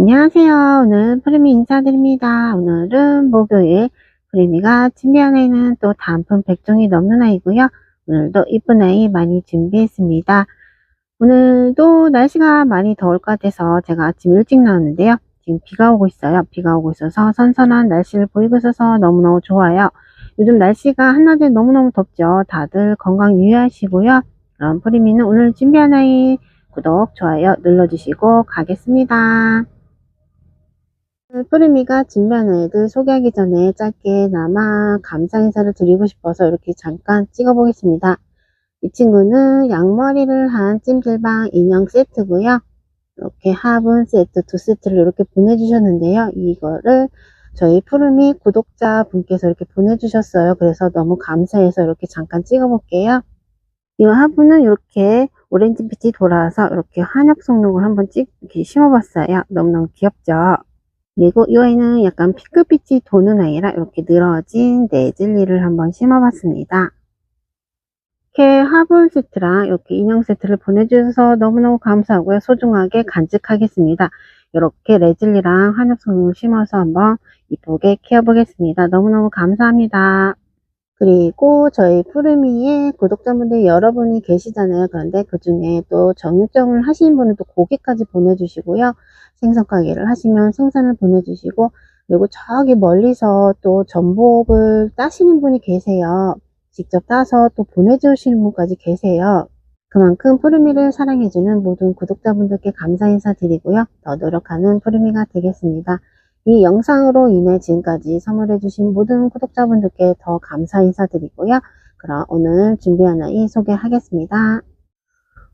안녕하세요. 오늘 프리미 인사드립니다. 오늘은 목요일 프리미가 준비한 아이는 또 단품 100종이 넘는 아이고요. 오늘도 이쁜 아이 많이 준비했습니다. 오늘도 날씨가 많이 더울 것 같아서 제가 아침 일찍 나왔는데요. 지금 비가 오고 있어요. 비가 오고 있어서 선선한 날씨를 보이고 있어서 너무너무 좋아요. 요즘 날씨가 한낮에 너무너무 덥죠. 다들 건강 유의하시고요. 그럼 프리미는 오늘 준비한 아이 구독, 좋아요 눌러주시고 가겠습니다. 푸르미가 준비한 아이들 소개하기 전에 짧게나마 감사 인사를 드리고 싶어서 이렇게 잠깐 찍어 보겠습니다. 이 친구는 양머리를 한 찜질방 인형 세트고요. 이렇게 화분 세트 2세트를 이렇게 보내주셨는데요. 이거를 저희 푸르미 구독자분께서 이렇게 보내주셨어요. 그래서 너무 감사해서 이렇게 잠깐 찍어 볼게요. 이 화분은 이렇게 오렌지빛이 돌아와서 이렇게 한엽 속록을 한번 이렇게 심어봤어요. 너무너무 귀엽죠? 그리고 이 아이는 약간 핑크빛이 도는 아이라 이렇게 늘어진 네즐리를 한번 심어봤습니다. 이렇게 화분 세트랑 이렇게 인형 세트를 보내주셔서 너무너무 감사하고요. 소중하게 간직하겠습니다. 이렇게 네즐리랑 한엽송을 심어서 한번 이쁘게 키워보겠습니다. 너무너무 감사합니다. 그리고 저희 푸르미의 구독자분들 여러분이 계시잖아요. 그런데 그 중에 또 정육점을 하시는 분은 또 고기까지 보내주시고요. 생선 가게를 하시면 생선을 보내주시고, 그리고 저기 멀리서 또 전복을 따시는 분이 계세요. 직접 따서 또 보내주시는 분까지 계세요. 그만큼 푸르미를 사랑해주는 모든 구독자분들께 감사 인사드리고요. 더 노력하는 푸르미가 되겠습니다. 이 영상으로 인해 지금까지 선물해주신 모든 구독자분들께 더 감사 인사드리고요. 그럼 오늘 준비한 아이 소개하겠습니다.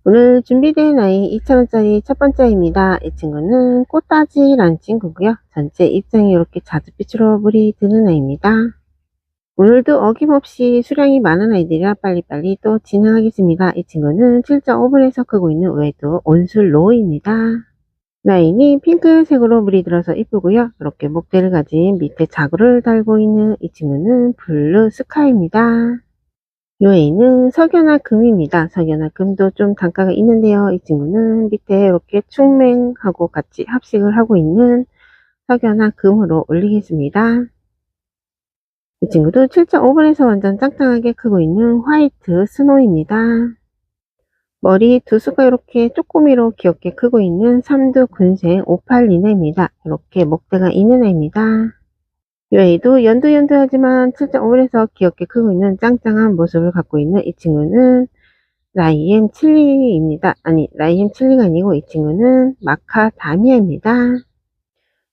오늘 준비된 아이 2,000원짜리 첫 번째입니다. 이 친구는 꽃다지라는 친구고요. 전체 입장이 이렇게 자줏빛으로 물이 드는 아이입니다. 오늘도 어김없이 수량이 많은 아이들이라 빨리빨리 또 진행하겠습니다. 이 친구는 7.5분에서 크고 있는 외도 온술로우입니다. 라인이 핑크색으로 물이 들어서 이쁘고요. 이렇게 목대를 가진 밑에 자구를 달고 있는 이 친구는 블루 스카이입니다. 이 아이는 석연화 금입니다. 석연화 금도 좀 단가가 있는데요. 이 친구는 밑에 이렇게 충맹하고 같이 합식을 하고 있는 석연화 금으로 올리겠습니다. 이 친구도 7.5분에서 완전 짱짱하게 크고 있는 화이트 스노우입니다. 머리 두수가 이렇게 쪼꼬미로 귀엽게 크고 있는 삼두 군생 오팔리네입니다. 이렇게 목대가 있는 애입니다. 이 아이도 연두연두하지만 7.5에서 귀엽게 크고 있는 짱짱한 모습을 갖고 있는 이 친구는 라이엠 칠리입니다. 아니, 라이엠 칠리가 아니고 이 친구는 마카다미아입니다.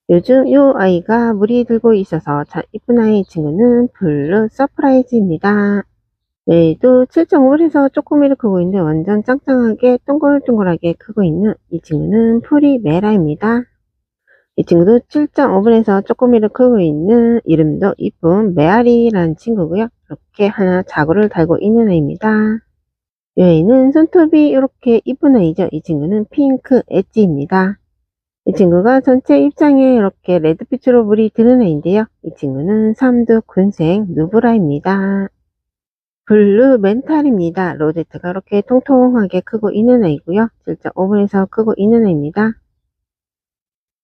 요즘 이 아이가 물이 들고 있어서 참 이쁜 아이 이 친구는 블루 서프라이즈입니다. 얘도 7.5에서 쪼꼬미를 크고 있는데 완전 짱짱하게 동글동글하게 크고 있는 이 친구는 프리메라입니다. 이 친구도 7.5분에서 쪼꼬미를 크고 있는 이름도 이쁜 메아리라는 친구고요. 이렇게 하나 자구를 달고 있는 애입니다. 이 애는 손톱이 이렇게 이쁜 애이죠. 이 친구는 핑크 엣지입니다. 이 친구가 전체 입장에 이렇게 레드빛으로 물이 드는 애인데요. 이 친구는 삼두 군생 누브라입니다. 블루 멘탈입니다. 로제트가 이렇게 통통하게 크고 있는 애이고요. 7.5분에서 크고 있는 애입니다.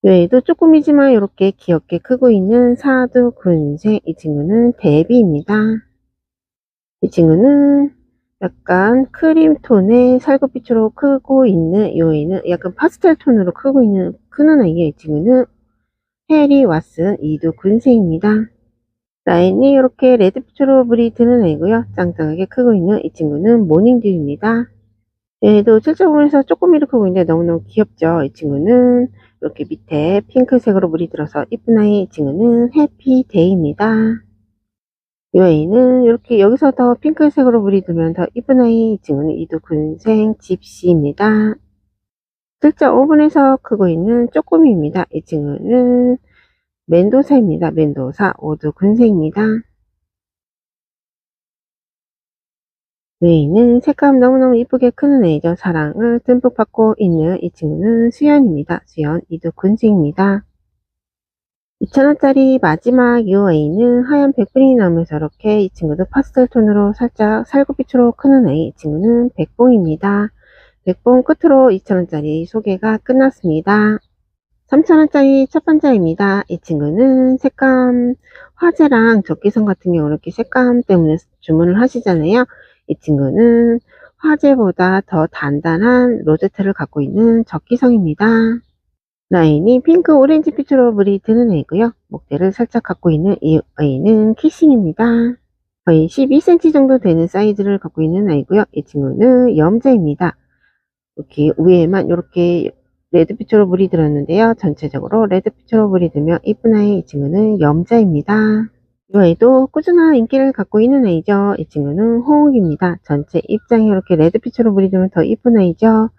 얘도 조금이지만 이렇게 귀엽게 크고 있는 사두 군생 이 친구는 데비입니다. 이 친구는 약간 크림 톤의 살구빛으로 크고 있는 이 아이는 약간 파스텔 톤으로 크는 아이예요. 이 친구는 해리 왓슨 이두 군생입니다. 라인이 이렇게 레드빛으로 물이 드는 애고요. 짱짱하게 크고 있는 이 친구는 모닝듀입니다. 얘도 7.5에서 조금 크고 있는데 너무너무 귀엽죠. 이 친구는 이렇게 밑에 핑크색으로 물이 들어서 이쁜 아이 이 친구는 해피데이입니다. 이 아이는 이렇게 여기서 더 핑크색으로 물이 들면 더 이쁜 아이 이 친구는 이두군생 집시입니다. 7.5분에서 크고 있는 쪼꼬미입니다. 이 친구는 멘도사입니다. 멘도사 오두군생입니다. 웨이는 색감 너무너무 이쁘게 크는 애이죠. 사랑을 듬뿍 받고 있는 이 친구는 수연입니다. 수연 이두군생입니다. 2,000원짜리 마지막 이 아이는 하얀 백분이 나오면서 이렇게 이 친구도 파스텔 톤으로 살짝 살구빛으로 크는 아이 이 친구는 백봉입니다. 백봉 끝으로 2,000원짜리 소개가 끝났습니다. 3,000원짜리 첫 번째입니다. 이 친구는 색감, 화재랑 적기성 같은 경우 이렇게 색감 때문에 주문을 하시잖아요. 이 친구는 화재보다 더 단단한 로제트를 갖고 있는 적기성입니다. 라인이 핑크 오렌지 빛으로 물이 드는 애이고요. 목대를 살짝 갖고 있는 이 아이는 키싱입니다. 거의 12cm 정도 되는 사이즈를 갖고 있는 아이고요. 이 친구는 염자입니다. 이렇게 위에만 이렇게 레드빛으로 물이 들었는데요. 전체적으로 레드빛으로 물이 들며 이쁜 아이. 이 친구는 염자입니다. 이 아이도 꾸준한 인기를 갖고 있는 아이죠. 이 친구는 호옥입니다. 전체 입장이 이렇게 레드빛으로 물이 들면 더 이쁜 아이죠.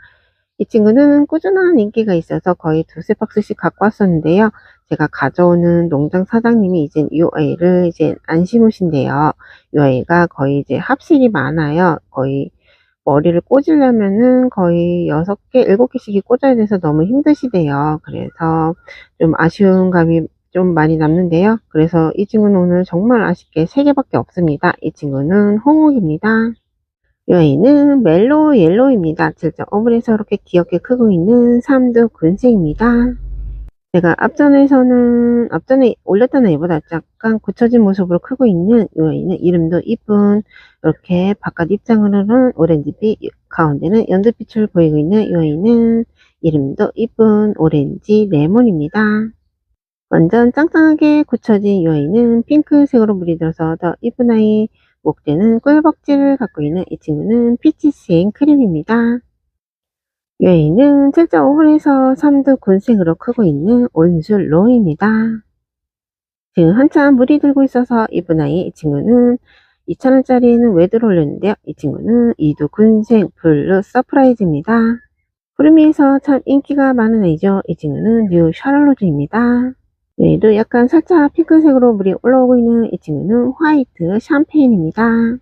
이 친구는 꾸준한 인기가 있어서 거의 두세 박스씩 갖고 왔었는데요. 제가 가져오는 농장 사장님이 이제 이 아이를 이제 안 심으신대요. 이 아이가 거의 이제 합실이 많아요. 거의 머리를 꽂으려면은 거의 6개, 7개씩이 꽂아야 돼서 너무 힘드시대요. 그래서 좀 아쉬운 감이 좀 많이 남는데요. 그래서 이 친구는 오늘 정말 아쉽게 3개밖에 없습니다. 이 친구는 홍옥입니다. 이 아이는 멜로우 옐로우입니다. 질적 어블에서 이렇게 귀엽게 크고 있는 삼두 군생입니다. 제가 앞전에 올렸던 아이보다 약간 굳혀진 모습으로 크고 있는 이 아이는 이름도 이쁜 이렇게 바깥 입장으로는 오렌지빛, 가운데는 연두빛을 보이고 있는 이 아이는 이름도 이쁜 오렌지 레몬입니다. 완전 짱짱하게 굳혀진 이 아이는 핑크색으로 물이 들어서 더 이쁜 아이. 목대는 꿀벅지를 갖고 있는 이 친구는 피치생 크림입니다. 이 아이는 7.5홀에서 3두 군생으로 크고 있는 온술 로입니다. 지금 한참 물이 들고 있어서 이쁜 아이. 이 친구는 2,000원짜리는 외도로 올렸는데요. 이 친구는 2두 군생 블루 서프라이즈입니다. 푸르미에서 참 인기가 많은 아이죠. 이 친구는 뉴 샤를로즈입니다. 얘도 약간 살짝 핑크색으로 물이 올라오고 있는 이 친구는 화이트 샴페인입니다.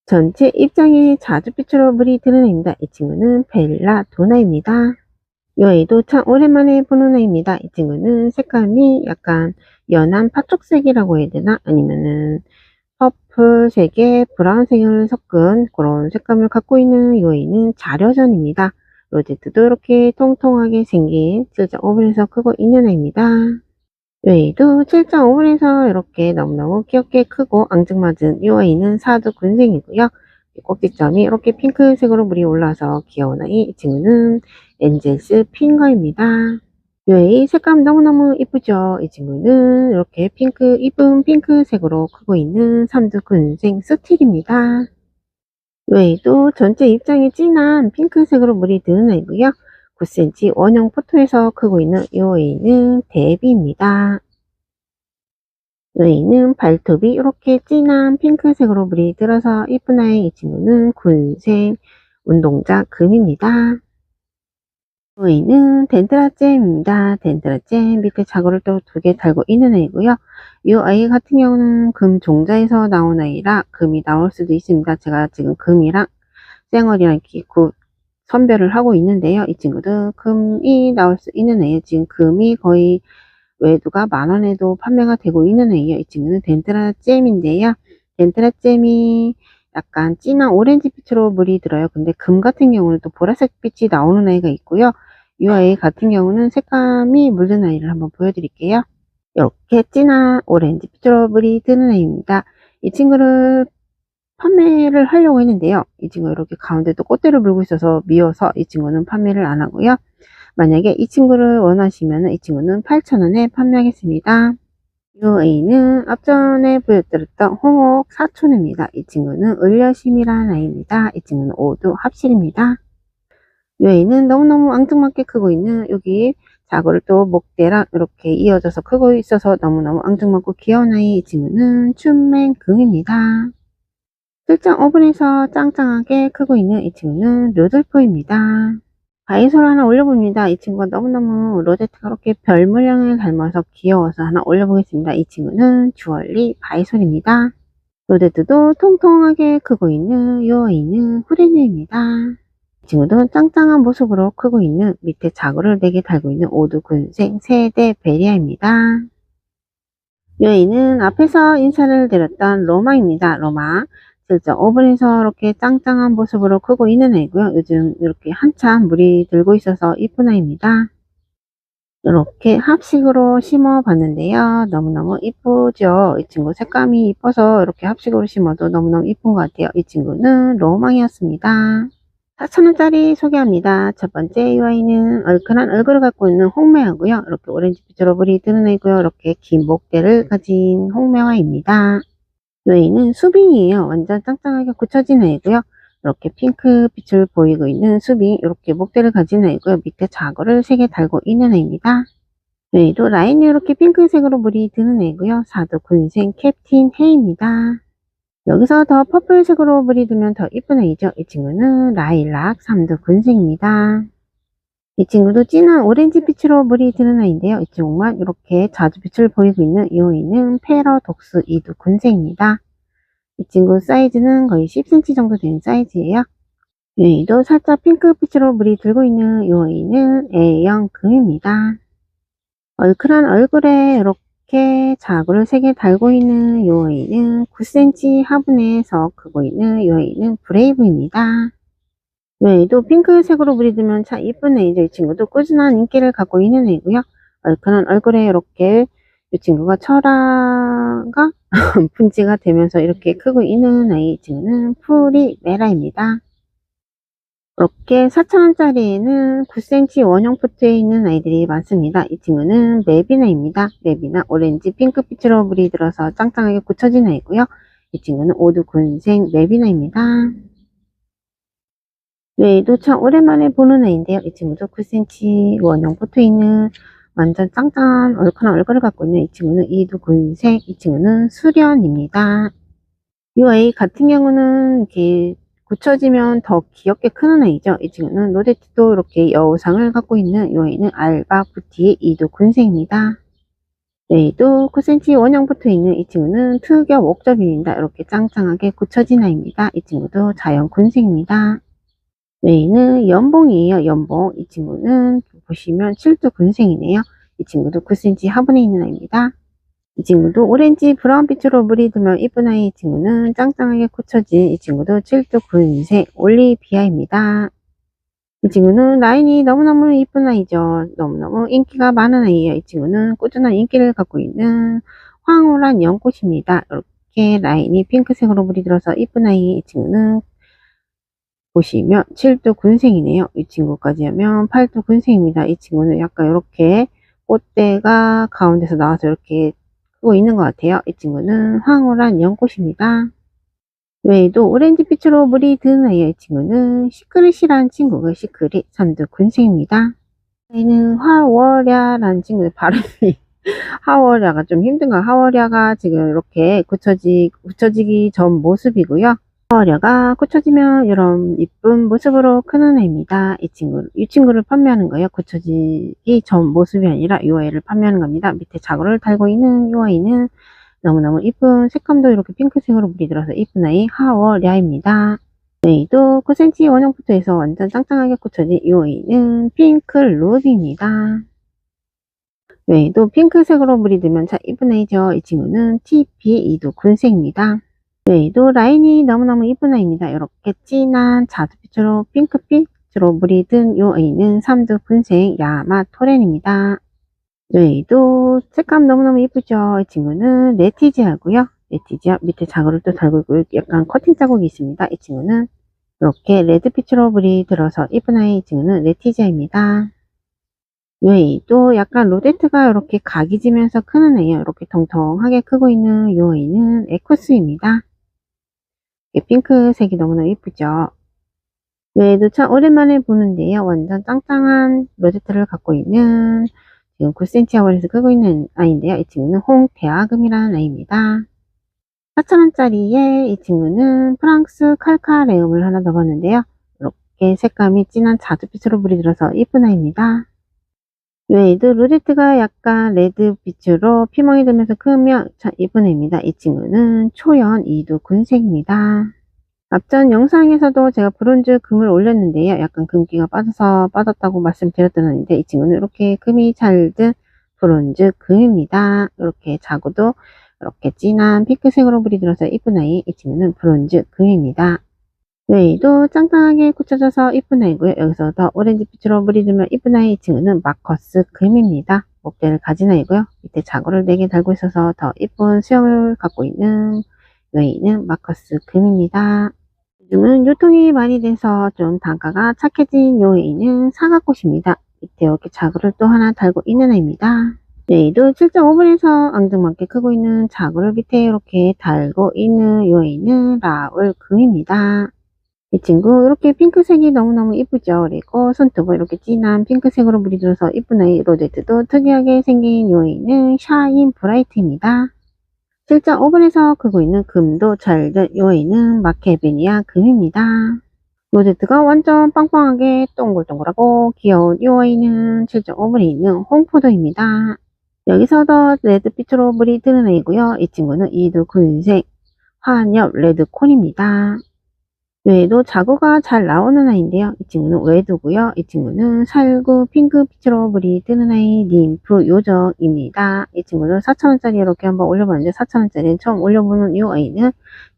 전체 입장에 자주빛으로 물이 드는 애입니다. 이 친구는 벨라 도나입니다. 이 아이도 참 오랜만에 보는 애입니다. 이 친구는 색감이 약간 연한 파쪽색이라고 해야 되나? 아니면은 퍼플색에 브라운색을 섞은 그런 색감을 갖고 있는 이 아이는 자려전입니다. 로제트도 이렇게 통통하게 생긴 7.5분에서 크고 있는 애입니다. 이 아이도 7.5분에서 이렇게 너무너무 귀엽게 크고 앙증맞은 이 아이는 사두 군생이고요. 꼭지점이 이렇게 핑크색으로 물이 올라서 귀여운 아이. 이 친구는 엔젤스 핑거입니다. 이 아이 색감 너무너무 이쁘죠. 이 친구는 이렇게 이쁜 핑크색으로 크고 있는 삼두 군생 스틸입니다. 이 아이도 전체 입장이 진한 핑크색으로 물이 드는 아이고요. 9cm 원형 포토에서 크고 있는 이 아이는 데비입니다. 이 아이는 발톱이 이렇게 진한 핑크색으로 물이 들어서 이쁜 아이. 이 친구는 군생 운동자 금입니다. 이 아이는 덴드라잼입니다. 덴드라잼 밑에 자구를 또 2개 달고 있는 아이고요. 이 아이 같은 경우는 금 종자에서 나온 아이라 금이 나올 수도 있습니다. 제가 지금 금이랑 쌩얼이랑 이렇게 선별을 하고 있는데요. 이 친구도 금이 나올 수 있는 애예요. 지금 금이 거의 외두가 10,000원에도 판매가 되고 있는 애예요. 이 친구는 덴드라잼인데요. 덴드라잼이 약간 진한 오렌지 빛으로 물이 들어요. 근데 금 같은 경우는 또 보라색 빛이 나오는 아이가 있고요. 이 아이 같은 경우는 색감이 물든 아이를 한번 보여드릴게요. 이렇게 진한 오렌지 빛으로 물이 드는 아이입니다. 이 친구를 판매를 하려고 했는데요. 이 친구가 이렇게 가운데도 꽃대를 물고 있어서 미워서 이 친구는 판매를 안 하고요. 만약에 이 친구를 원하시면 이 친구는 8,000원에 판매하겠습니다. 이 아이는 앞전에 보여드렸던 홍옥 사촌입니다. 이 친구는 을려심이라는 아이입니다. 이 친구는 5두 합실입니다. 이 아이는 너무너무 앙증맞게 크고 있는 여기 자구를 또 목대랑 이렇게 이어져서 크고 있어서 너무너무 앙증맞고 귀여운 아이. 이 친구는 춘맹금입니다. 7.5분에서 짱짱하게 크고 있는 이 친구는 루돌프입니다. 바이솔 하나 올려봅니다. 이 친구가 너무너무 로제트가 이렇게 별 모양을 닮아서 귀여워서 하나 올려보겠습니다. 이 친구는 주얼리 바이솔입니다. 로제트도 통통하게 크고 있는 이 아이는 후레뉴입니다. 이 친구도 짱짱한 모습으로 크고 있는 밑에 자구를 4개 달고 있는 오두 군생 세대 베리아입니다. 이 아이는 앞에서 인사를 드렸던 로마입니다. 로마. 7.5분에서 이렇게 짱짱한 모습으로 크고 있는 애고요. 요즘 이렇게 한참 물이 들고 있어서 이쁜 아이입니다. 이렇게 합식으로 심어 봤는데요. 너무너무 이쁘죠? 이 친구 색감이 이뻐서 이렇게 합식으로 심어도 너무너무 이쁜 것 같아요. 이 친구는 로망이었습니다. 4,000원짜리 소개합니다. 첫 번째 이 아이는 얼큰한 얼굴을 갖고 있는 홍매화고요. 이렇게 오렌지빛으로 물이 드는 애고요. 이렇게 긴 목대를 가진 홍매화입니다. 이 아이는 수빙이에요. 완전 짱짱하게 굳혀진 애고요. 이렇게 핑크빛을 보이고 있는 수빙, 이렇게 목대를 가진 애고요. 밑에 자거를 3개 달고 있는 애입니다. 이 아이도 라인이 이렇게 핑크색으로 물이 드는 애고요. 사두 군생 캡틴 해입니다. 여기서 더 퍼플색으로 물이 들면 더 이쁜 애이죠. 이 친구는 라일락 삼두 군생입니다. 이 친구도 진한 오렌지빛으로 물이 드는 아이인데요. 이 친구만 이렇게 자주빛을 보이고 있는 이 아이는 패러독스 이두 군생입니다. 이 친구 사이즈는 거의 10cm 정도 되는 사이즈예요. 이 아이도 살짝 핑크빛으로 물이 들고 있는 이 아이는 A형 금입니다. 얼큰한 얼굴에 이렇게 자구를 3개 달고 있는 이 아이는 9cm 화분에서 크고 있는 이 아이는 브레이브입니다. 이 아이도 핑크색으로 물이 들면 참 이쁜 애이죠. 이 친구도 꾸준한 인기를 갖고 있는 애고요. 얼큰한 얼굴에 이렇게 이 친구가 철화가 분지가 되면서 이렇게 크고 있는 아이. 이 친구는 프리 메라입니다. 이렇게 4,000원짜리에는 9cm 원형 포트에 있는 아이들이 많습니다. 이 친구는 메비나입니다. 메비나 오렌지 핑크빛으로 물이 들어서 짱짱하게 굳혀진 아이고요. 이 친구는 오두 군생 메비나입니다. 이 아이도 참 오랜만에 보는 아이인데요. 이 친구도 9cm 원형 포트에 있는 완전 짱짱한 얼큰한 얼굴을 갖고 있는 이 친구는 이두 군생, 이 친구는 수련입니다. 이 아이 같은 경우는 이렇게 굳혀지면 더 귀엽게 크는 아이죠. 이 친구는 로제트도 이렇게 여우상을 갖고 있는 이 아이는 알바 부티의 이두 군생입니다. 얘도 9cm 원형 붙어 있는 이 친구는 특여 옥접입니다. 이렇게 짱짱하게 굳혀진 아이입니다. 이 친구도 자연 군생입니다. 얘는 연봉이에요. 연봉. 이 친구는 보시면 7두 군생이네요. 이 친구도 9cm 화분에 있는 아이입니다. 이 친구도 오렌지 브라운빛으로 물이 들면 이쁜 아이. 이 친구는 짱짱하게 굳혀진 이 친구도 7두 군생 올리비아입니다. 이 친구는 라인이 너무너무 이쁜 아이죠. 너무너무 인기가 많은 아이예요. 이 친구는 꾸준한 인기를 갖고 있는 황홀한 연꽃입니다. 이렇게 라인이 핑크색으로 물이 들어서 이쁜 아이. 이 친구는 보시면 7두 군생이네요. 이 친구까지 하면 8두 군생입니다. 이 친구는 약간 이렇게 꽃대가 가운데서 나와서 이렇게 크고 있는 것 같아요. 이 친구는 황홀한 연꽃입니다. 외에도 오렌지빛으로 물이 드는 아이의 친구는 시크릿이라는 친구가 시크릿 3두 군생입니다. 얘는 하월야라는 친구의 발음이 하월야가 좀 힘든가. 하월야가 지금 이렇게 굳혀지기 전 모습이고요. 하월야가 굳혀지면 이런 이쁜 모습으로 크는 애입니다. 이 친구를 판매하는 거예요. 굳혀지기 전 모습이 아니라 이 아이를 판매하는 겁니다. 밑에 자구를 달고 있는 이 아이는 너무너무 이쁜 색감도 이렇게 핑크색으로 물이 들어서 이쁜 아이 하월야입니다. 얘도 9cm 원형 포트에서 완전 짱짱하게 굳혀진 이 아이는 핑크 루비입니다. 얘도 핑크색으로 물이 들면 참 이쁜 아이죠. 이 친구는 TP2두 군생입니다. 얘도 라인이 너무너무 이쁜 아이입니다. 이렇게 진한 자두빛으로 핑크빛으로 물이 든 이 아이는 3두 군생 야마토렌입니다. 얘도 색감 너무너무 이쁘죠. 이 친구는 레티지아고요. 레티지아 밑에 자구를 또 달고 있고 약간 커팅 자국이 있습니다. 이 친구는 이렇게 레드빛으로 물이 들어서 이쁜 아이. 이 친구는 레티지아입니다. 얘도 약간 로제트가 이렇게 각이 지면서 크는 애예요. 이렇게 통통하게 크고 있는 이 아이는 에쿠스입니다. 핑크색이 너무너무 이쁘죠. 얘도 참 오랜만에 보는데요. 완전 짱짱한 로제트를 갖고 있는 지금 9cm 화분에서 크고 있는 아이인데요. 이 친구는 홍대아금이라는 아이입니다. 4,000원짜리에 이 친구는 프랑스 칼카레움을 하나 넣어봤는데요. 이렇게 색감이 진한 자두빛으로 물이 들어서 이쁜 아이입니다. 얘도 로제트가 약간 레드빛으로 피멍이 들면서 크면 참 이쁜 애입니다. 이 친구는 초연 2두 군색입니다. 앞전 영상에서도 제가 브론즈 금을 올렸는데요. 약간 금기가 빠졌다고 말씀드렸던 아이인데 이 친구는 이렇게 금이 잘 든 브론즈 금입니다. 이렇게 자구도 이렇게 진한 핑크색으로 물이 들어서 이쁜 아이. 이 친구는 브론즈 금입니다. 웨이도 짱짱하게 굳혀져서 이쁜 아이고요. 여기서 더 오렌지빛으로 물이 들면 이쁜 아이. 이 친구는 마커스 금입니다. 목대를 가진 아이고요. 밑에 자구를 4개 달고 있어서 더 이쁜 수영을 갖고 있는 웨이는 마커스 금입니다. 요즘은 유통이 많이 돼서 좀 단가가 착해진 요 웨이는 사과꽃입니다. 밑에 이렇게 자구를 또 하나 달고 있는 아이입니다. 웨이도 7.5분에서 앙증맞게 크고 있는 자구를 밑에 이렇게 달고 있는 요 웨이는 라울 금입니다. 이 친구 이렇게 핑크색이 너무너무 이쁘죠. 그리고 손톱을 이렇게 진한 핑크색으로 물이 들어서 이쁜 아이. 로제트도 특이하게 생긴 요 아이는 샤인 브라이트입니다. 7.5분에서 크고 있는 금도 잘 든 요 아이는 마케베니아 금입니다. 로제트가 완전 빵빵하게 동글동글하고 귀여운 요 아이는 7.5분에 있는 홍포도입니다. 여기서도 레드빛으로 물이 드는 아이고요. 이 친구는 이두 군색 환엽 레드콘입니다. 외에도 자구가 잘 나오는 아이인데요. 이 친구는 외두고요. 이 친구는 살구 핑크빛으로 물이 뜨는 아이 님프 요정입니다. 이 친구는 4,000원짜리 이렇게 한번 올려봤는데 4,000원짜리 처음 올려보는 이 아이는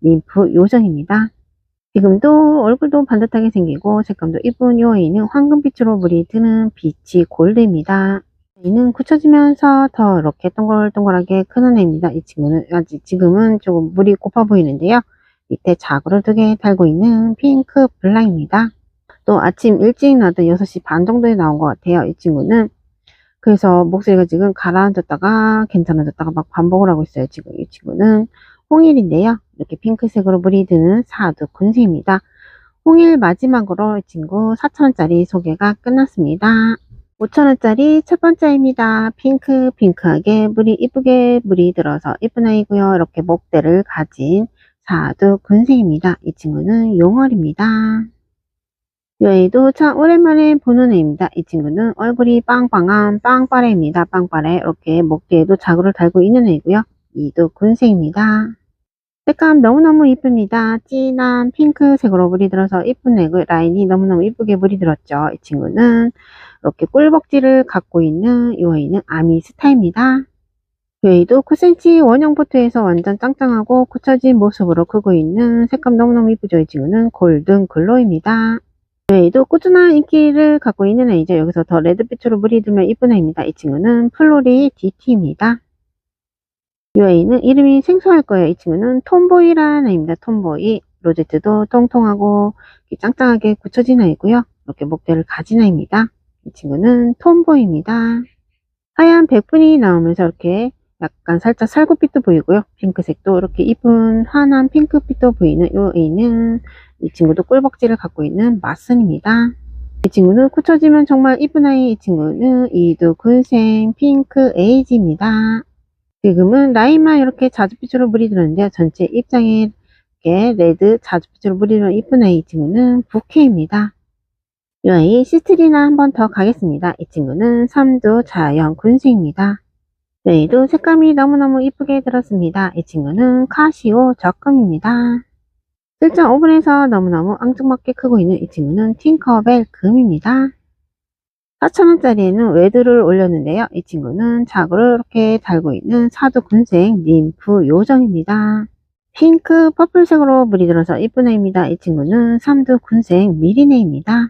님프 요정입니다. 지금도 얼굴도 반듯하게 생기고 색감도 이쁜 이 아이는 황금빛으로 물이 드는 비치 골드입니다. 이는 굳혀지면서 더 이렇게 동글동글하게 크는 애입니다. 이 친구는 아직 지금은 조금 물이 고파 보이는데요. 밑에 자구를 2개 달고 있는 핑크 블라입니다. 또 아침 일찍 나왔던 6시 반 정도에 나온 것 같아요. 이 친구는. 그래서 목소리가 지금 가라앉았다가 괜찮아졌다가 막 반복을 하고 있어요. 지금 이 친구는 홍일인데요. 이렇게 핑크색으로 물이 드는 사두 군세입니다. 홍일 마지막으로 이 친구 4,000원짜리 소개가 끝났습니다. 5,000원짜리 첫 번째입니다. 핑크하게 물이 이쁘게 물이 들어서 이쁜 아이고요. 이렇게 목대를 가진 사두 군생입니다. 이 친구는 용얼입니다. 이 아이도 참 오랜만에 보는 애입니다. 이 친구는 얼굴이 빵빵한 빵빠레입니다. 빵빠레 이렇게 목대에도 자구를 달고 있는 애이고요. 이도 군생입니다. 색감 너무너무 이쁩니다. 진한 핑크색으로 물이 들어서 이쁜 애고 라인이 너무너무 이쁘게 물이 들었죠. 이 친구는 이렇게 꿀벅지를 갖고 있는 이 아이는 아미스타입니다. 이 아이도 9cm 원형 포트에서 완전 짱짱하고 굳혀진 모습으로 크고 있는 색감 너무너무 이쁘죠. 이 친구는 골든 글로입니다. 이 아이도 꾸준한 인기를 갖고 있는 애이죠. 여기서 더 레드빛으로 물이 들면 이쁜 애입니다. 이 친구는 플로리 DT입니다. 이 아이는 이름이 생소할 거예요. 이 친구는 톰보이라는 애입니다. 톰보이. 로제트도 통통하고 짱짱하게 굳혀진 아이고요. 이렇게 목대를 가진 아이입니다. 이 친구는 톰보이입니다. 하얀 백분이 나오면서 이렇게 약간 살짝 살구빛도 보이고요. 핑크색도 이렇게 이쁜 환한 핑크빛도 보이는 이 아이는 이 친구도 꿀벅지를 갖고 있는 마슨입니다. 이 친구는 굳혀지면 정말 이쁜 아이. 이 친구는 이두 군생 핑크 에이지입니다. 지금은 라인만 이렇게 자주빛으로 물이 들었는데요. 전체 입장에 이렇게 레드 자주빛으로 물이 들면 이쁜 아이. 이 친구는 부케입니다. 이 아이 시트리나 한번 더 가겠습니다. 이 친구는 삼두 자연 군수입니다. 이 아이도 색감이 너무너무 이쁘게 들었습니다. 이 친구는 카시오 적금입니다. 7.5분에서 너무너무 앙증맞게 크고 있는 이 친구는 팅커벨 금입니다. 4,000원짜리에는 외두를 올렸는데요. 이 친구는 자구를 이렇게 달고 있는 사두 군생 님프 요정입니다. 핑크 퍼플색으로 물이 들어서 이쁜 애입니다. 이 친구는 삼두 군생 미리네입니다.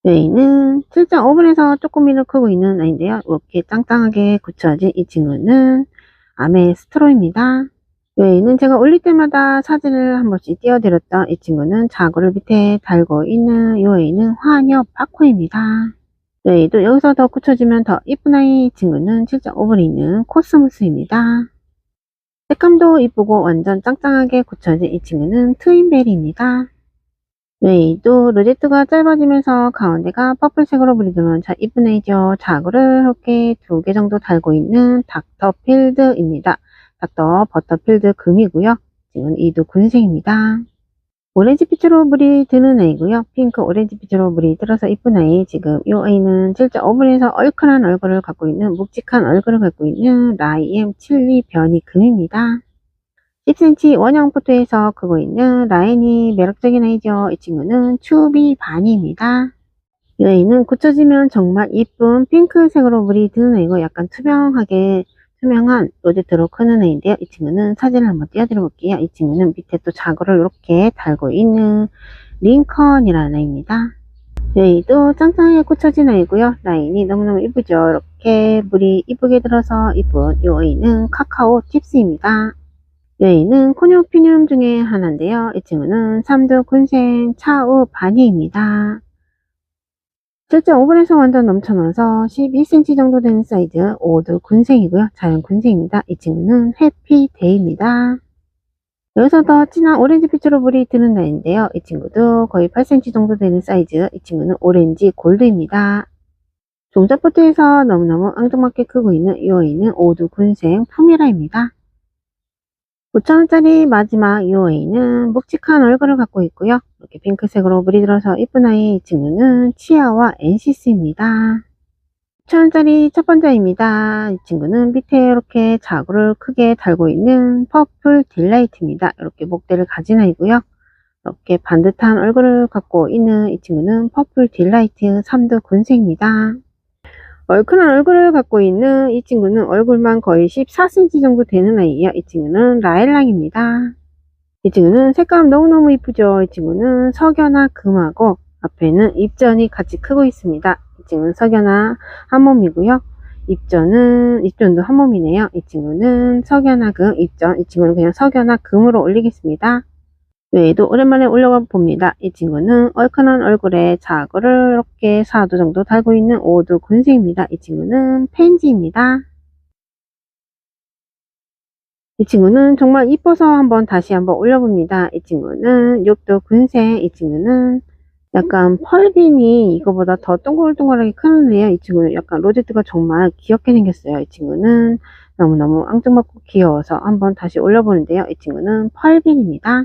여기는 7.5분에서 조금이나 크고 있는 아이인데요. 이렇게 짱짱하게 굳혀진 이 친구는 아메스트로입니다. 여기는 제가 올릴 때마다 사진을 한 번씩 띄워드렸던 이 친구는 자구를 밑에 달고 있는 이 아이는 환엽 파코입니다. 여기도 여기서 더 굳혀지면 더 이쁜 아이. 이 친구는 7.5분에 있는 코스모스입니다. 색감도 이쁘고 완전 짱짱하게 굳혀진 이 친구는 트윈베리입니다. 여기도 로제트가 짧아지면서 가운데가 퍼플색으로 물이 들면 참 이쁜 아이죠. 자구를 이렇게 2개 정도 달고 있는 닥터필드입니다. 닥터 버터필드 금이고요. 지금 이두 군생입니다. 오렌지빛으로 물이 드는 아이고요. 핑크 오렌지빛으로 물이 들어서 이쁜 아이. 지금 이 아이는 7.5분에서 얼큰한 얼굴을 갖고 있는 묵직한 얼굴을 갖고 있는 라이엠 칠리 변이 금입니다. 10cm 원형 포트에서 크고 있는 라인이 매력적인 아이죠. 이 친구는 추비 바니입니다. 이 아이는 굳혀지면 정말 이쁜 핑크색으로 물이 드는 아이고 약간 투명하게 투명한 로제트로 크는 애인데요. 이 친구는 사진을 한번 띄워드려 볼게요. 이 친구는 밑에 또 자구를 이렇게 달고 있는 링컨이라는 애입니다. 얘도 짱짱하게 꽂혀진 애이고요. 라인이 너무너무 이쁘죠. 이렇게 물이 이쁘게 들어서 이쁜 이 애는 카카오 팁스입니다. 얘는 코니오피늄 중에 하나인데요. 이 친구는 3두 군생 차우 바니입니다. 실제 오븐에서 완전 넘쳐나서 12cm 정도 되는 사이즈 5두 군생이고요. 자연 군생입니다. 이 친구는 해피데이입니다. 여기서 더 진한 오렌지 빛으로 물이 드는 라인인데요. 이 친구도 거의 8cm 정도 되는 사이즈. 이 친구는 오렌지 골드입니다. 종자포트에서 너무너무 앙증맞게 크고 있는 이 아이는 5두 군생 푸미라입니다. 9,000원짜리 마지막 이 아이는 묵직한 얼굴을 갖고 있고요. 이렇게 핑크색으로 물이 들어서 이쁜 아이. 이 친구는 치아와 엔시스입니다. 9,000원짜리 첫 번째입니다. 이 친구는 밑에 이렇게 자구를 크게 달고 있는 퍼플 딜라이트입니다. 이렇게 목대를 가진 아이고요. 이렇게 반듯한 얼굴을 갖고 있는 이 친구는 퍼플 딜라이트 3두 군생입니다. 얼큰한 얼굴을 갖고 있는 이 친구는 얼굴만 거의 14cm 정도 되는 아이예요. 이 친구는 라일락입니다. 이 친구는 색감 너무너무 이쁘죠. 이 친구는 석연화 금하고 앞에는 입전이 같이 크고 있습니다. 이 친구는 석연화 한 몸이고요. 입전도 한 몸이네요. 이 친구는 석연화 금, 입전. 이 친구는 그냥 석연화 금으로 올리겠습니다. 외에도 오랜만에 올려가 봅니다. 이 친구는 얼큰한 얼굴에 자구를 이렇게 4두 정도 달고 있는 5두 군생입니다. 이 친구는 펜지입니다. 이 친구는 정말 이뻐서 다시 한번 올려봅니다. 이 친구는 6두 군생. 이 친구는 약간 펄빈이 이거보다 더 동글동글하게 크는데요. 이 친구는 약간 로제트가 정말 귀엽게 생겼어요. 이 친구는 너무너무 앙증맞고 귀여워서 한번 다시 올려보는데요. 이 친구는 펄빈입니다.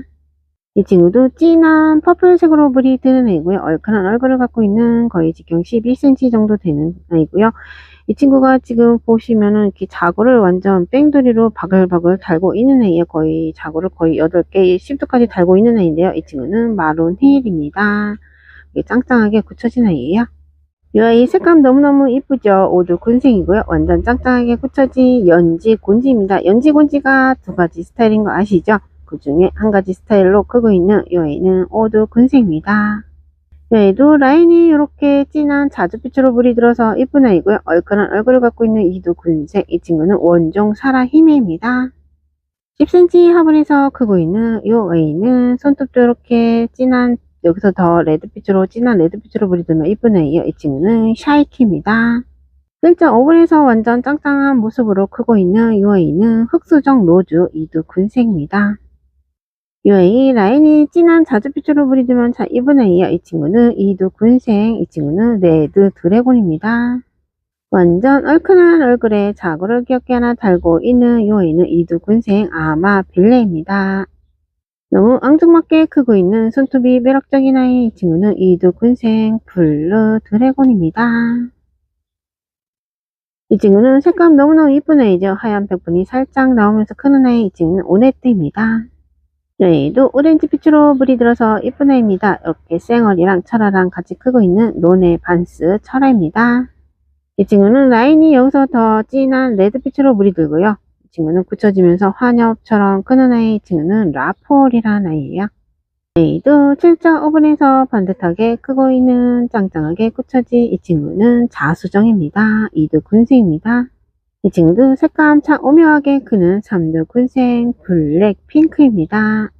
이 친구도 진한 퍼플색으로 물이 드는 애이고요. 얼큰한 얼굴을 갖고 있는 거의 직경 12cm 정도 되는 애이고요. 이 친구가 지금 보시면은 이렇게 자구를 완전 뺑돌이로 바글바글 달고 있는 애예요. 거의 자구를 거의 8개, 10두까지 달고 있는 애인데요. 이 친구는 마룬 힐입니다. 짱짱하게 굳혀진 애이에요. 이 아이 색감 너무너무 이쁘죠. 5두 군생이고요. 완전 짱짱하게 굳혀진 연지 곤지입니다. 연지 곤지가 두 가지 스타일인 거 아시죠? 그 중에 한 가지 스타일로 크고 있는 이 아이는 5두 군생입니다. 이 아이도 라인이 이렇게 진한 자주빛으로 물이 들어서 이쁜 아이고요. 얼큰한 얼굴을 갖고 있는 2두 군생. 이 친구는 원종 사라 히메입니다. 10cm 화분에서 크고 있는 이 아이는 손톱도 이렇게 진한, 여기서 더 레드빛으로 진한 레드빛으로 물이 들면 이쁜 아이예요. 이 친구는 샤이키입니다. 실제 오븐에서 완전 짱짱한 모습으로 크고 있는 이 아이는 흑수정 로즈 2두 군생입니다. 이 아이 라인이 진한 자주빛으로 물이 들면 잘 이쁜 아이예요. 이 친구는 2두 군생. 이 친구는 레드 드래곤입니다. 완전 얼큰한 얼굴에 자구를 귀엽게 하나 달고 있는 이 아이는 2두 군생 아마 빌레입니다. 너무 앙증맞게 크고 있는 손톱이 매력적인 아이. 이 친구는 2두 군생 블루 드래곤입니다. 이 친구는 색감 너무너무 이쁜 아이죠. 하얀 백분이 살짝 나오면서 크는 아이. 이 친구는 오네트입니다. 얘도 오렌지 빛으로 물이 들어서 이쁜 아이입니다. 이렇게 쌩얼이랑 철화랑 같이 크고 있는 노네 반스 철화입니다. 이 친구는 라인이 여기서 더 진한 레드빛으로 물이 들고요. 이 친구는 굳혀지면서 환엽처럼 크는 아이. 이 친구는 라폴이라는 아이예요. 얘도 7자 오븐에서 반듯하게 크고 있는 짱짱하게 굳혀진 이 친구는 자수정입니다. 2두 군생입니다. 이 친구도 색감 참 오묘하게 크는 3두 군생 블랙 핑크입니다.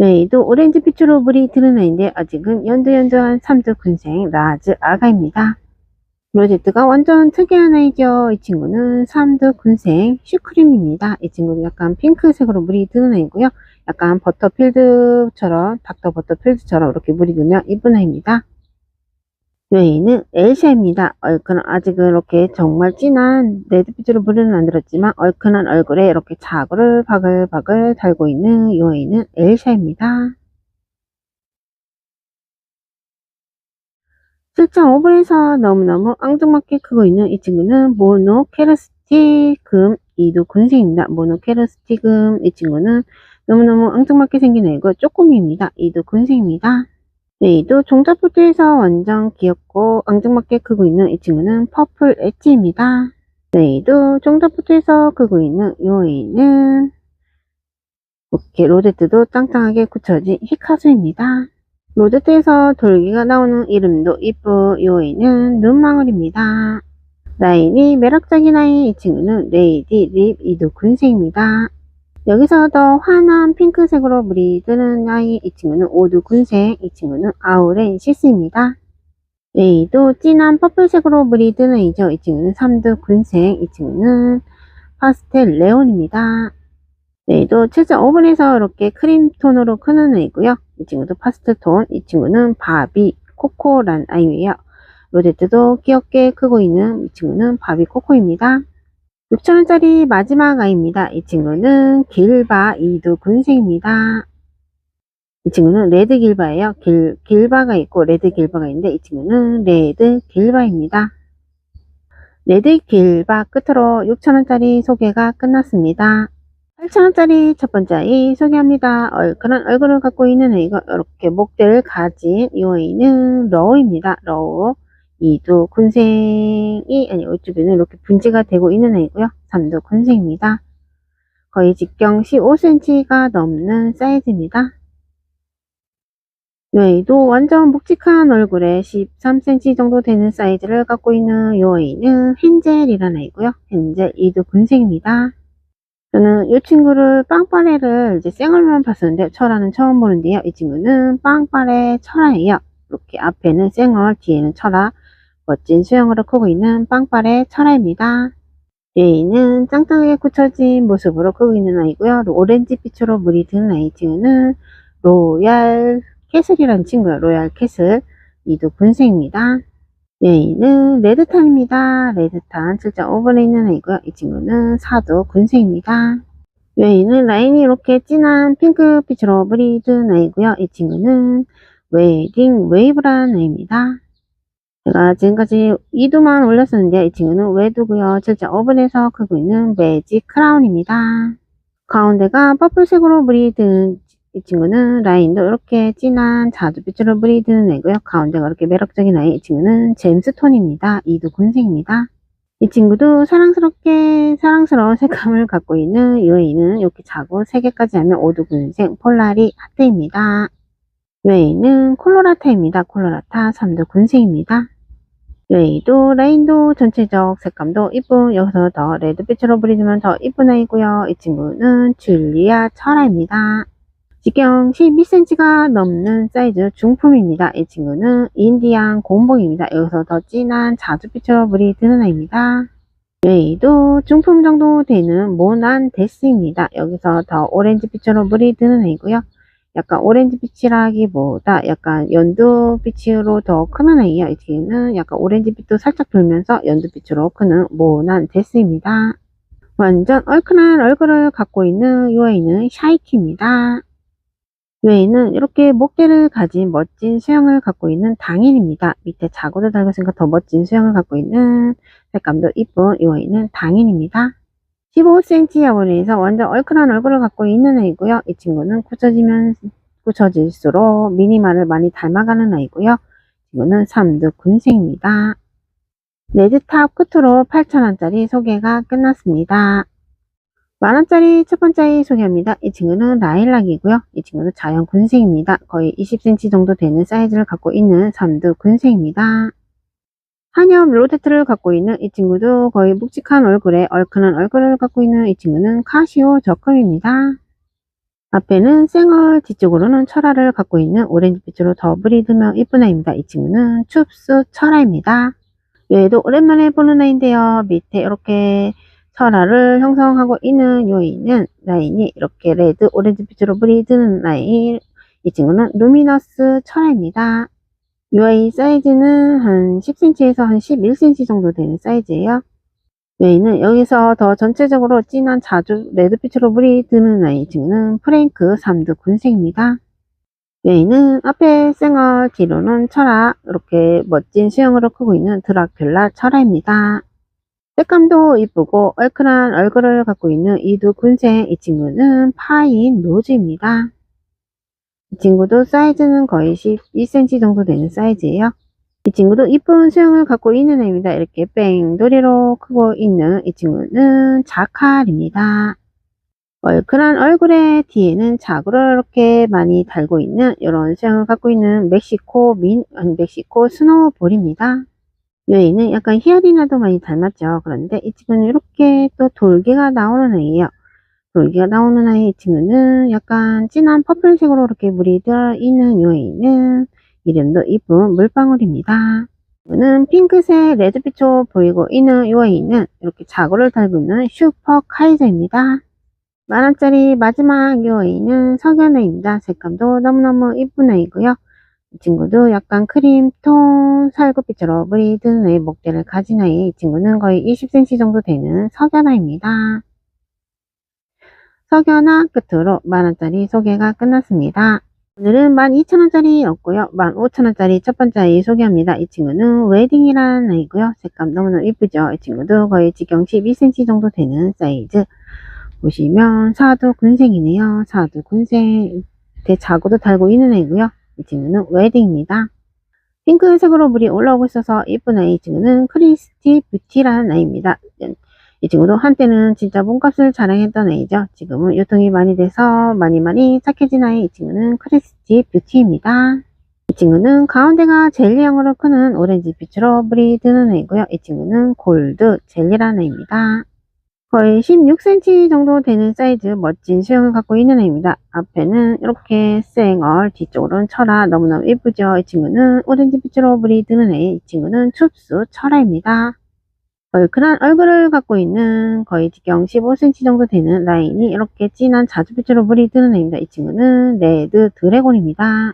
얘도 오렌지 빛으로 물이 드는 애인데 아직은 연두연두한 3두 군생 라즈 아가입니다. 로제트가 완전 특이한 아이죠. 이 친구는 3두 군생 슈크림입니다. 이 친구는 약간 핑크색으로 물이 드는 애이고요. 약간 버터필드처럼, 닥터 버터필드처럼 이렇게 물이 들면 이쁜 아이입니다. 여기는 엘샤입니다. 얼큰한, 아직은 이렇게 정말 진한 레드빛으로 물은 안 들었지만 얼큰한 얼굴에 이렇게 자구를 바글바글 달고 있는 여기는 엘샤입니다. 7.5분에서 너무너무 앙증맞게 크고 있는 이 친구는 모노케르스티금 2두 군생입니다. 모노케르스티금 이 친구는 너무너무 앙증맞게 생긴 애고 쪼꼬미입니다. 2두 군생입니다. 얘도 종자포트에서 완전 귀엽고 앙증맞게 크고 있는 이 친구는 퍼플 엣지입니다. 레이도 종잡부터해서 크고 있는 이 아이는 이렇게 로제트도 짱짱하게 굳혀진 히카수입니다. 로제트에서 돌기가 나오는 이름도 이쁜 이 아이는 눈망울입니다. 라인이 매력적인 아이, 이 친구는 레이디 립 이두 군색입니다. 여기서 더 환한 핑크색으로 물이 드는 아이, 이 친구는 오두 군색, 이 친구는 아우렌시스입니다. 레이도 진한 퍼플색으로 물이 드는 아이죠. 이 친구는 삼두 군색, 이 친구는 파스텔 레온입니다. 레이도 7.5분에서 이렇게 크림 톤으로 크는 아이고요. 이 친구도 파스텔 톤, 이 친구는 바비 코코란 아이예요. 로제트도 귀엽게 크고 있는 이 친구는 바비 코코입니다. 6,000원짜리 마지막 아이입니다. 이 친구는 길바 이두 군색입니다. 이 친구는 레드 길바예요. 길바가 있고 레드 길바가 있는데 이 친구는 레드 길바입니다. 레드 길바 끝으로 6,000원짜리 소개가 끝났습니다. 8,000원짜리 첫 번째 아이 소개합니다. 얼큰한 얼굴을 갖고 있는 아이가 이렇게 목대를 가진 이 아이는 러우입니다. 러우. 이두 군생이 아니 이쪽에는 이렇게 분지가 되고 있는 아이고요. 3두 군생입니다. 거의 직경 15cm가 넘는 사이즈입니다. 이 아이도 완전 묵직한 얼굴에 13cm 정도 되는 사이즈를 갖고 있는 이 아이는 헨젤이라는 아이고요. 헨젤 이두 군생입니다. 저는 이 친구를 빵빠레를 이제 생얼만 봤었는데 철화는 처음 보는데요. 이 친구는 빵빠레 철화예요. 이렇게 앞에는 생얼, 뒤에는 철화. 멋진 수영으로 크고 있는 빵빠레 철화입니다. 얘는 짱짱하게 굳혀진 모습으로 크고 있는 아이고요. 오렌지 빛으로 물이 드는 아이 친구는 로얄 캐슬이라는 친구예요. 로얄 캐슬. 이두 군색입니다. 얘는 레드탄입니다. 레드탄 7.5분에 있는 아이고요. 이 친구는 사두 군색입니다. 얘는 라인이 이렇게 진한 핑크빛으로 물이 든 아이고요. 이 친구는 웨딩 웨이브라는 아이입니다. 제가 지금까지 2두만 올렸었는데 이 친구는 외두고요. 7.5분에서 크고 있는 매직 크라운입니다. 가운데가 퍼플색으로 물이 든 이 친구는 라인도 이렇게 진한 자두빛으로 물이 드는 애고요. 가운데가 이렇게 매력적인 아이, 이 친구는 제임스톤입니다. 이두 군색입니다. 이 친구도 사랑스러운 색감을 갖고 있는 이 아이는 이렇게 자고 3개까지 하면 오두 군색 폴라리 하트입니다. 이 아이는 콜로라타입니다. 콜로라타 3두 군색입니다. 이 아이도 라인도 전체적 색감도 이쁜, 여기서 더 레드빛으로 부리면 더 이쁜 아이고요. 이 친구는 줄리아 철화입니다. 직경 12cm가 넘는 사이즈 중품입니다. 이 친구는 인디안 곰봉입니다. 여기서 더 진한 자주빛으로 물이 드는 아이입니다. 이 아이도 중품 정도 되는 모난 데스입니다. 여기서 더 오렌지빛으로 물이 드는 아이고요. 약간 오렌지빛이라기보다 약간 연두빛으로 더 크는 아이예요. 이 친구는 약간 오렌지빛도 살짝 돌면서 연두빛으로 크는 모난 데스입니다. 완전 얼큰한 얼굴을 갖고 있는 이 아이는 샤이키입니다. 이 아이는 이렇게 목대를 가진 멋진 수영을 갖고 있는 당인입니다. 밑에 자구를 달았으니까 더 멋진 수영을 갖고 있는 색감도 이쁜 이 아이는 당인입니다. 15cm 야원에서 완전 얼큰한 얼굴을 갖고 있는 아이고요. 이 친구는 굳혀질수록 미니마를 많이 닮아가는 아이고요. 이거는 3두 군색입니다. 레드탑 끝으로 8,000원짜리 소개가 끝났습니다. 만원짜리 첫 번째 아이 소개합니다. 이 친구는 라일락이고요. 이 친구는 자연 군색입니다. 거의 20cm 정도 되는 사이즈를 갖고 있는 3두 군색입니다. 한엽 로제트를 갖고 있는 이 친구도 거의 묵직한 얼굴에 얼큰한 얼굴을 갖고 있는 이 친구는 카시오 저금입니다. 앞에는 생얼, 뒤쪽으로는 철화를 갖고 있는 오렌지빛으로 더 물이 들면 이쁜 아이입니다. 이 친구는 춥스 철화입니다. 얘도 오랜만에 보는 아이인데요. 밑에 이렇게 철화를 형성하고 있는 이 아이는 라인이 이렇게 레드, 오렌지빛으로 물이 드는 아이. 이 친구는 루미너스 철화입니다. 이 아이 사이즈는 한 10cm에서 한 11cm 정도 되는 사이즈예요. 이 아이는 여기서 더 전체적으로 진한 자주 레드빛으로 물이 드는 아이 친구는 프랭크 3두 군색입니다. 이 아이는 앞에 생얼, 뒤로는 철화, 이렇게 멋진 수영으로 크고 있는 드라큘라 철화입니다. 색감도 이쁘고 얼큰한 얼굴을 갖고 있는 이두 군색, 이 친구는 파인 로즈입니다. 이 친구도 사이즈는 거의 12cm 정도 되는 사이즈예요. 이 친구도 이쁜 수영을 갖고 있는 애입니다. 이렇게 뺑도리로 크고 있는 이 친구는 자칼입니다. 얼큰한 얼굴에 뒤에는 자구를 이렇게 많이 달고 있는 이런 수영을 갖고 있는 멕시코 스노우볼입니다. 이 애는 약간 히알리나도 많이 닮았죠. 그런데 이 친구는 이렇게 또 돌개가 나오는 애예요. 돌개가 나오는 아이. 이 친구는 약간 진한 퍼플색으로 이렇게 물이 들어있는 이 애는 이름도 이쁜 물방울입니다. 이거는 핑크색 레드빛으로 보이고 있는 이 아이는 이렇게 자구를 달고 있는 슈퍼 카이저입니다. 만원짜리 마지막 이 아이는 석연애입니다. 색감도 너무너무 이쁜 애이고요. 이 친구도 약간 크림톤 살구빛으로 물이 드는 애, 목대를 가진 아이. 이 친구는 거의 20cm 정도 되는 석연아입니다. 석연아 끝으로 만원짜리 소개가 끝났습니다. 오늘은 12,000원짜리였고요. 15,000원짜리 첫 번째 아이 소개합니다. 이 친구는 웨딩이라는 아이고요. 색감 너무너무 이쁘죠. 이 친구도 거의 직경 12cm 정도 되는 사이즈. 보시면 사두군생이네요. 사두군생 대자구도 달고 있는 애고요. 이 친구는 웨딩입니다. 핑크색으로 물이 올라오고 있어서 이쁜 아이. 이 친구는 크리스티 뷰티라는 아이입니다. 이 친구도 한때는 진짜 몸값을 자랑했던 애이죠. 지금은 유통이 많이 돼서 많이 착해진 아이. 이 친구는 크리스티 뷰티입니다. 이 친구는 가운데가 젤리형으로 크는 오렌지 빛으로 물이 드는 애이고요. 이 친구는 골드 젤리라는 애입니다. 거의 16cm 정도 되는 사이즈 멋진 수영을 갖고 있는 애입니다. 앞에는 이렇게 쌩얼, 뒤쪽으로는 철아. 너무너무 예쁘죠. 이 친구는 오렌지 빛으로 물이 드는 애. 이 친구는 춥수 철아입니다. 얼큰한 얼굴을 갖고 있는 거의 직경 15cm 정도 되는 라인이 이렇게 진한 자주빛으로 물이 드는 애입니다. 이 친구는 레드 드래곤입니다.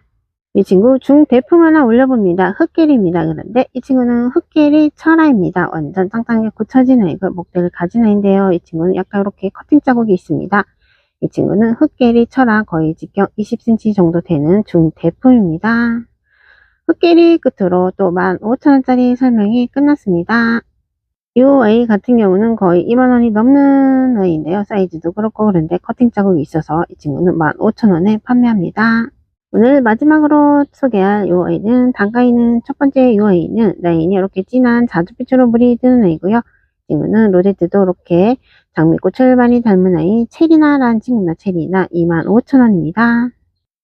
이 친구 중대품 하나 올려봅니다. 흑계리입니다. 그런데 이 친구는 흑계리 철아입니다. 완전 땅땅하게 굳혀진 애고 목대를 가진 애인데요. 이 친구는 약간 이렇게 커팅 자국이 있습니다. 이 친구는 흑계리 철아 거의 직경 20cm 정도 되는 중대품입니다. 흑계리 끝으로 또 15,000원짜리 설명이 끝났습니다. 이 아이 같은 경우는 거의 2만원이 넘는 아이인데요. 사이즈도 그렇고 그런데 커팅 자국이 있어서 이 친구는 15,000원에 판매합니다. 오늘 마지막으로 소개할 이 아이는 단가있는 첫 번째 이 아이는 라인이 이렇게 진한 자주빛으로 물이 드는 아이고요. 이 친구는 로제트도 이렇게 장미꽃을 많이 닮은 아이 체리나라는 친구입니다. 체리나 25,000원입니다.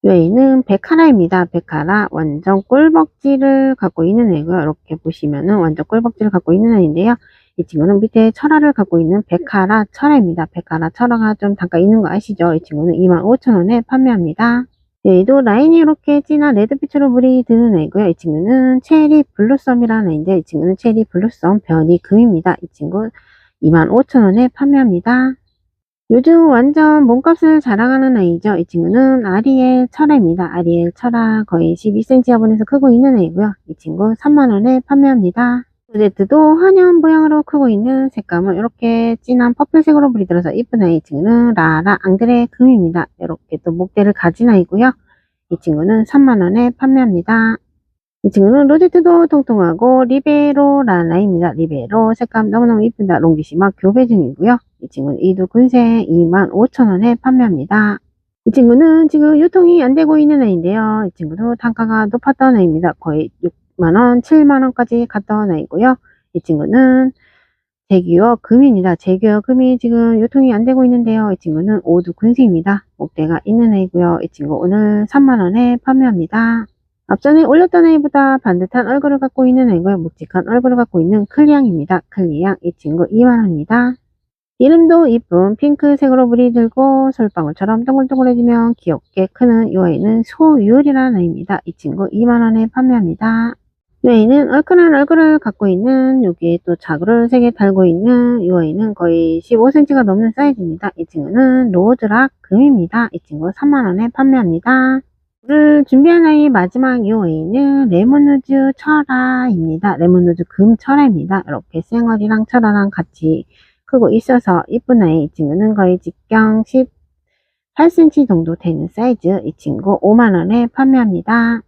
이 아이는 백하라입니다. 백하라 완전 꿀벅지를 갖고 있는 애고요. 이렇게 보시면은 완전 꿀벅지를 갖고 있는 애인데요. 이 친구는 밑에 철화를 갖고 있는 백하라 철화입니다. 백하라 철화가 좀 단가 있는 거 아시죠? 이 친구는 25,000원에 판매합니다. 얘도 라인이 이렇게 진한 레드빛으로 물이 드는 애고요. 이 친구는 체리 블루썸이라는 애인데 이 친구는 체리 블루썸 변이 금입니다. 이 친구 25,000원에 판매합니다. 요즘 완전 몸값을 자랑하는 아이죠. 이 친구는 아리엘 철화입니다. 아리엘 철화 거의 12cm 화분에서 크고 있는 애이고요. 이 친구 3만원에 판매합니다. 로제트도 환연 모양으로 크고 있는 색감은 이렇게 진한 퍼플색으로 물이 들어서 이쁜 아이. 이 친구는 라라 앙드레 금입니다. 이렇게 또 목대를 가진 아이고요. 이 친구는 3만원에 판매합니다. 이 친구는 로제트도 통통하고 리베로라는 아이입니다. 리베로 색감 너무너무 이쁜다. 롱기시마 교배 중이고요. 이 친구는 이두군생 25,000원에 판매합니다. 이 친구는 지금 유통이 안 되고 있는 애인데요. 이 친구도 단가가 높았던 애입니다. 거의 6만원, 7만원까지 갔던 애이고요. 이 친구는 제규어 금입니다. 제규어 금이 지금 유통이 안 되고 있는데요. 이 친구는 오두군생입니다. 목대가 있는 애이고요. 이 친구 오늘 3만원에 판매합니다. 앞전에 올렸던 애보다 반듯한 얼굴을 갖고 있는 애고요. 묵직한 얼굴을 갖고 있는 클리앙입니다. 클리앙 이 친구 2만원입니다. 이름도 이쁜 핑크색으로 물이 들고 솔방울처럼 동글동글해지면 귀엽게 크는 이 아이는 소율이라는 아이입니다. 이 친구 2만원에 판매합니다. 이 아이는 얼큰한 얼굴을 갖고 있는 여기에 또 자구를 3개 달고 있는 이 아이는 거의 15cm가 넘는 사이즈입니다. 이 친구는 로즈락 금입니다. 이 친구 3만원에 판매합니다. 오늘 준비한 아이 마지막 이 아이는 레몬누즈 철화입니다. 레몬누즈 금 철화입니다. 이렇게 쌩얼이랑 철화랑 같이 크고 있어서 이쁜 아이. 이 친구는 거의 직경 18cm 정도 되는 사이즈. 이 친구 5만원에 판매합니다.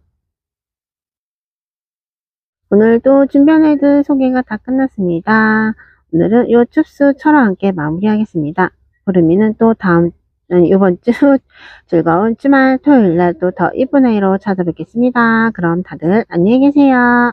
오늘도 준비한 애들 소개가 다 끝났습니다. 오늘은 요 춥수 철화와 함께 마무리하겠습니다. 그러면은 또 이번 주 즐거운 주말 토요일날 또 더 이쁜 아이로 찾아뵙겠습니다. 그럼 다들 안녕히 계세요.